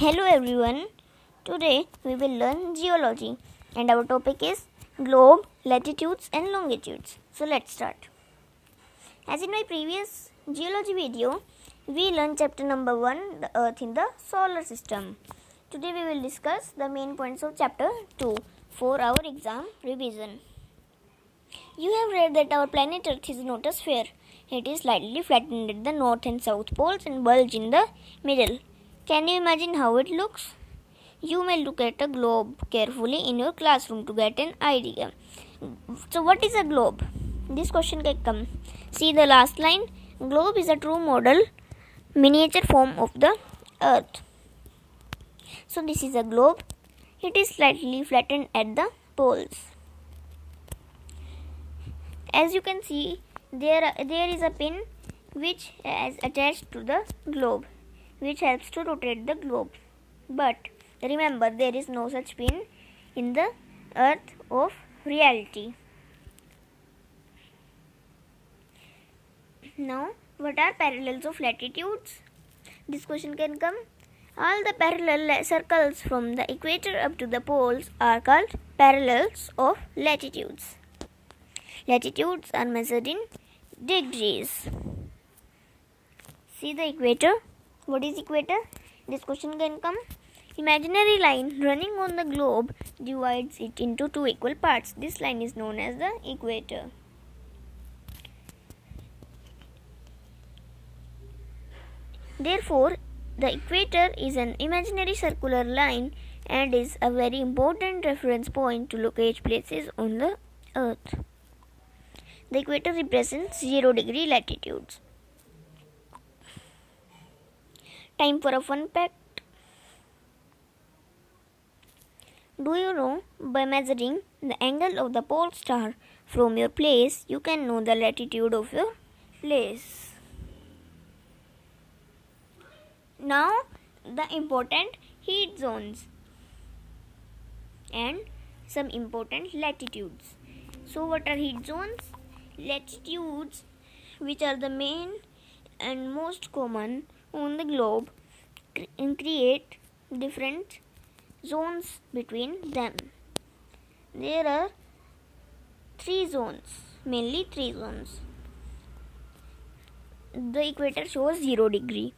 Hello everyone. Today we will learn geology and our topic is globe, latitudes and longitudes. So let's start. As in my previous geology video, we learned chapter number 1, the earth in the solar system. Today we will discuss the main points of chapter 2 for our exam revision. You have read that our planet earth is not a sphere. It is slightly flattened at the north and south poles and bulge in the middle. Can you imagine how it looks? You may look at a globe carefully in your classroom to get an idea. So what is a globe? This question can come. See the last line. Globe is a true model miniature form of the earth. So this is a globe. It is slightly flattened at the poles. As you can see, there is a pin which is attached to the globe, which helps to rotate the globe. But remember, there is no such pin in the earth of reality. Now, what are parallels of latitudes? This question can come. All the parallel circles from the equator up to the poles are called parallels of latitudes. Latitudes are measured in degrees. See the equator. What is equator? This question can come. Imaginary line running on the globe divides it into two equal parts. This line is known as the equator. Therefore, the equator is an imaginary circular line and is a very important reference point to locate places on the earth. The equator represents 0-degree latitudes. Time for a fun fact. Do you know, by measuring the angle of the pole star from your place, you can know the latitude of your place. Now, the important heat zones and some important latitudes. So, what are heat zones? Latitudes, which are the main and most common on the globe, create different zones between them. There are mainly three zones. The equator shows 0-degree.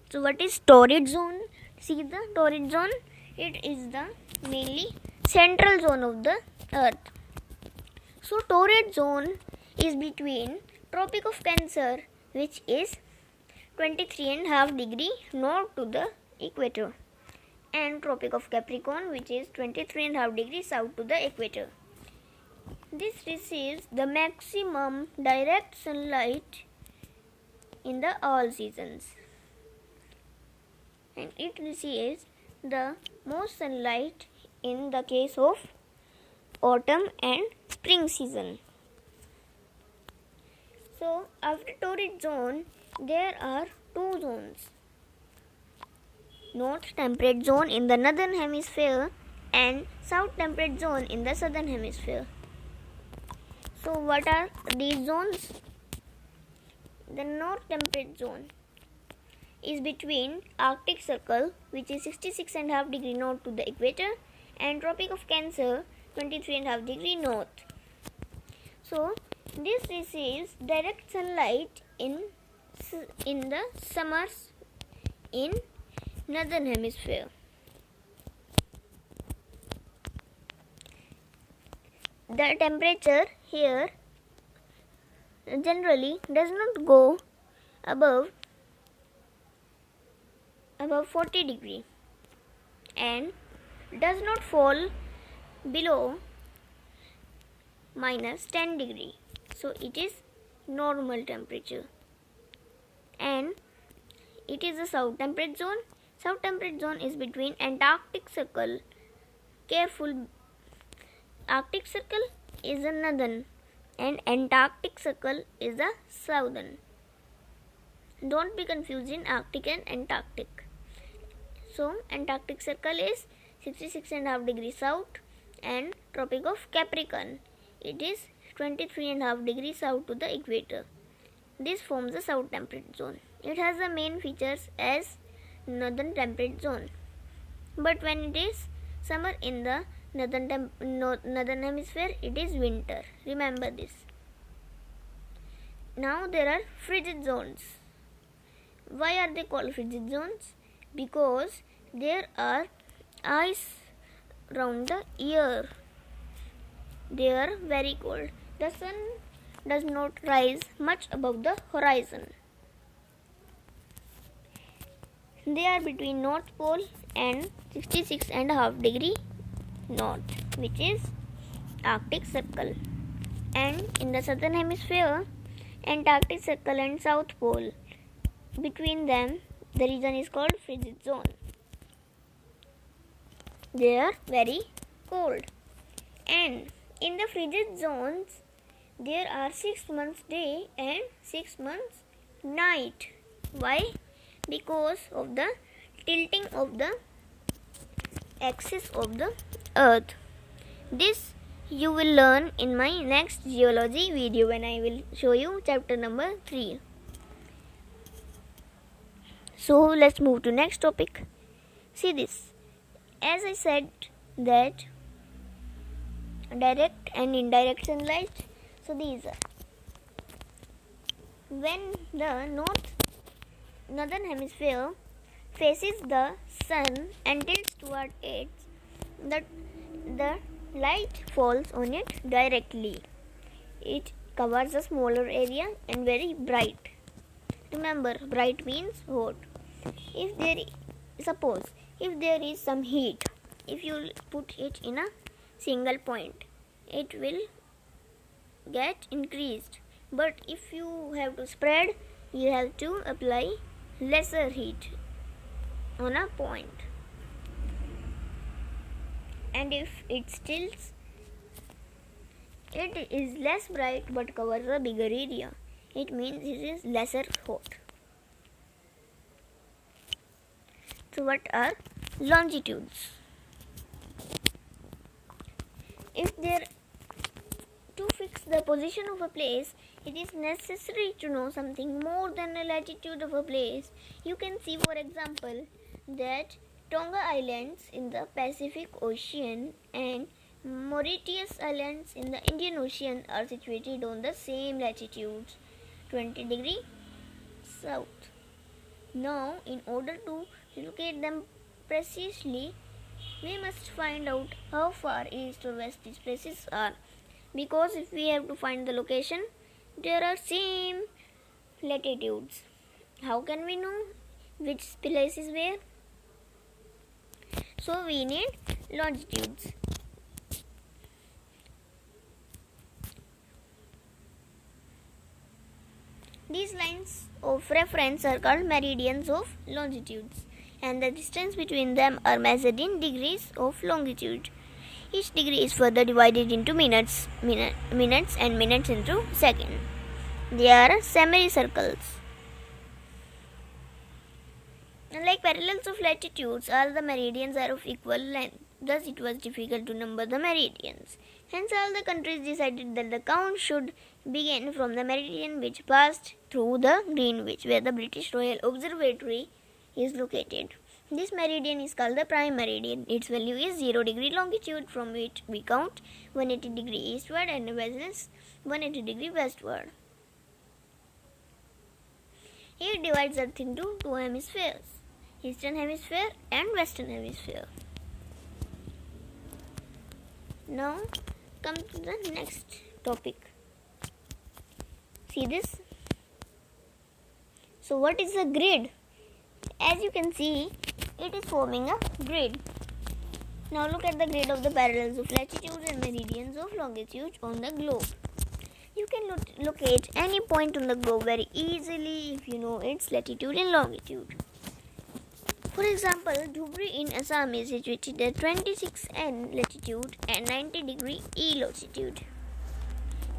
So what is torrid zone? See the torrid zone? It is the mainly central zone of the earth. So torrid zone is between Tropic of Cancer, which is 23.5 degree north to the equator, and Tropic of Capricorn, which is 23.5 degrees south to the equator. This receives the maximum direct sunlight in the all seasons, and it receives the most sunlight in the case of autumn and spring season. So after torrid zone, there are two zones. North temperate zone in the northern hemisphere and south temperate zone in the southern hemisphere. So what are these zones? The north temperate zone is between Arctic Circle, which is 66.5 degree north to the equator, and Tropic of Cancer, 23.5 degree north. So this receives direct sunlight in the summers in northern hemisphere. The temperature here generally does not go above 40 degree and does not fall below minus 10 degree. So it is normal temperature, and it is the south temperate zone. South temperate zone is between Antarctic Circle. Careful, Arctic Circle is the northern and Antarctic Circle is the southern. Don't be confused in Arctic and Antarctic. So Antarctic Circle is 66.5 degrees south, and Tropic of Capricorn, it is 23.5 degrees south to the equator. This forms the south temperate zone. It has the main features as northern temperate zone. but when it is summer in the northern hemisphere, it is winter. Remember this. Now there are frigid zones. Why are they called frigid zones? Because there are ice around the year. They are very cold. The sun does not rise much above the horizon. They are between North Pole and 66.5 degree north, which is Arctic Circle, and in the southern hemisphere, Antarctic Circle and South Pole. Between them, the region is called frigid zone. They are very cold, and in the frigid zones, there are 6 months day and 6 months night. Why? Because of the tilting of the axis of the earth. This you will learn in my next geology video when I will show you chapter number 3. So let's move to next topic. See this. As I said that direct and indirect sunlight. So these are. When the northern hemisphere faces the sun and tilts toward it, the light falls on it directly. It covers a smaller area and very bright. Remember, bright means hot. If there is some heat, if you put it in a single point, it will get increased. But if you have to spread, you have to apply lesser heat on a point. And if it tilts, it is less bright but covers a bigger area. It means it is lesser hot. So what are longitudes? To fix the position of a place, it is necessary to know something more than the latitude of a place. You can see, for example, that Tonga Islands in the Pacific Ocean and Mauritius Islands in the Indian Ocean are situated on the same latitudes, 20 degrees south. Now, in order to locate them precisely, we must find out how far east or west these places are. Because if we have to find the location, there are same latitudes. How can we know which place is where? So we need longitudes. These lines of reference are called meridians of longitudes, and the distance between them are measured in degrees of longitude. Each degree is further divided into minutes and minutes into seconds. They are semicircles. Unlike parallels of latitudes, all the meridians are of equal length. Thus, it was difficult to number the meridians. Hence, all the countries decided that the count should begin from the meridian which passed through the Greenwich, where the British Royal Observatory is located. This meridian is called the prime meridian. Its value is 0 degree longitude, from which we count 180 degree eastward and 180 degree westward. It divides Earth into two hemispheres, Eastern Hemisphere and Western Hemisphere. Now come to the next topic. See this? So what is a grid? As you can see, it is forming a grid. Now look at the grid of the parallels of latitudes and meridians of longitude on the globe. You can locate any point on the globe very easily if you know its latitude and longitude. For example, Dhubri in Assam is situated at 26 N latitude and 90 degree E longitude.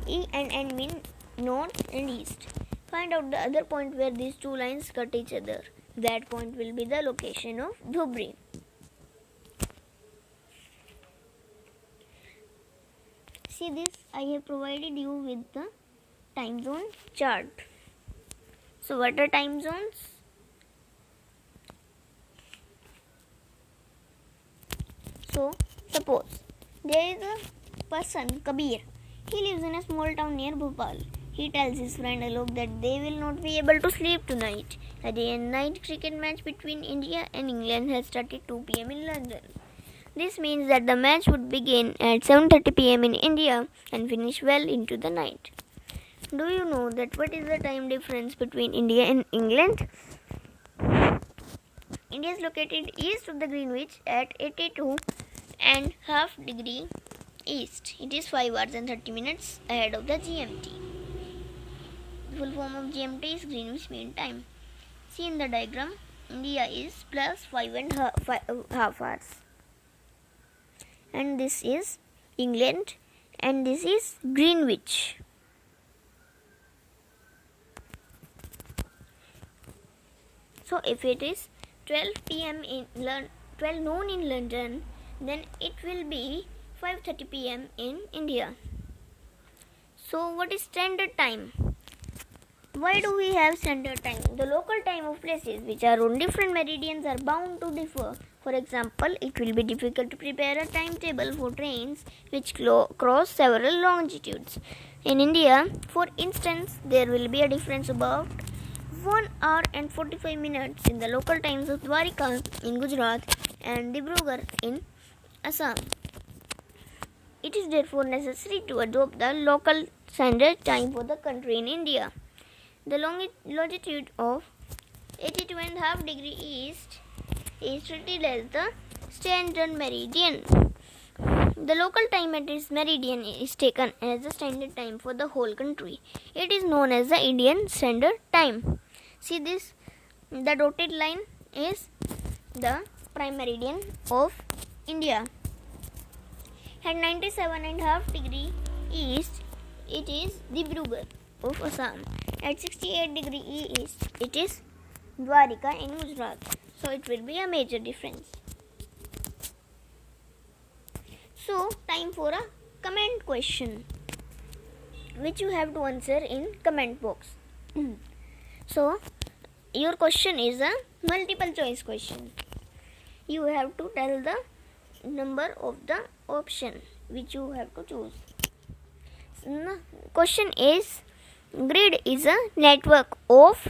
E and N mean north and east. Find out the other point where these two lines cut each other. That point will be the location of Dhubri. See this, I have provided you with the time zone chart. So what are time zones? So suppose there is a person, Kabir. He lives in a small town near Bhopal. He tells his friend Alok that they will not be able to sleep tonight. A day and night cricket match between India and England has started 2 p.m. in London. This means that the match would begin at 7:30 p.m. in India and finish well into the night. Do you know that what is the time difference between India and England? India is located east of the Greenwich at 82.5 degree east. It is 5 hours and 30 minutes ahead of the GMT. The full form of GMT is Greenwich Mean Time. See in the diagram, India is plus 5.5 hours. And this is England and this is Greenwich. So if it is 12 p.m. in 12 noon in London, then it will be 5:30 p.m. in India. So what is standard time? Why do we have standard time? The local time of places which are on different meridians are bound to differ. For example, it will be difficult to prepare a timetable for trains which cross several longitudes. In India, for instance, there will be a difference about 1 hour and 45 minutes in the local times of Dwarka in Gujarat and Dibrugarh in Assam. It is therefore necessary to adopt the local standard time for the country in India. The longitude of 82.5 degree east is treated as the standard meridian. The local time at its meridian is taken as the standard time for the whole country. It is known as the Indian Standard Time. See this, the dotted line is the prime meridian of India. At 97.5 degree east, it is Dibrugarh of Assam. At 68 degree east, it is Dwarka in Gujarat. So it will be a major difference. So time for a comment question, which you have to answer in comment box. So your question is a multiple choice question. You have to tell the number of the option which you have to choose. Question is, grid is a network of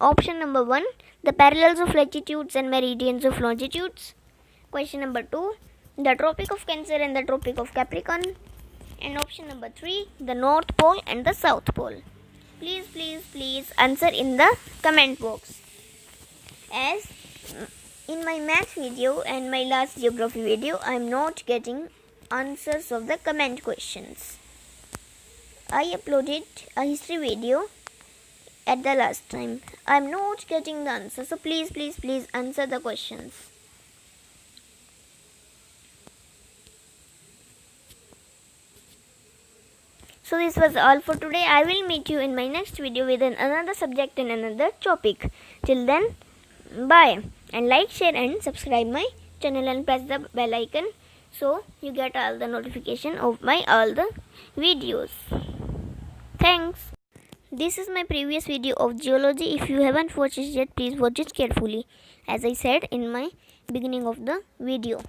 option number 1, the parallels of latitudes and meridians of longitudes. Question number 2, the Tropic of Cancer and the Tropic of Capricorn. And option number 3, the North Pole and the South Pole. Please answer in the comment box. As in my math video and my last geography video, I am not getting answers of the comment questions. I uploaded a history video at the last time. I am not getting the answer. So please answer the questions. So this was all for today. I will meet you in my next video with another subject and another topic. Till then, bye. And like, share and subscribe my channel and press the bell icon so you get all the notification of my all the videos. Thanks. This is my previous video of geology. If you haven't watched it yet, please watch it carefully, as I said in my beginning of the video.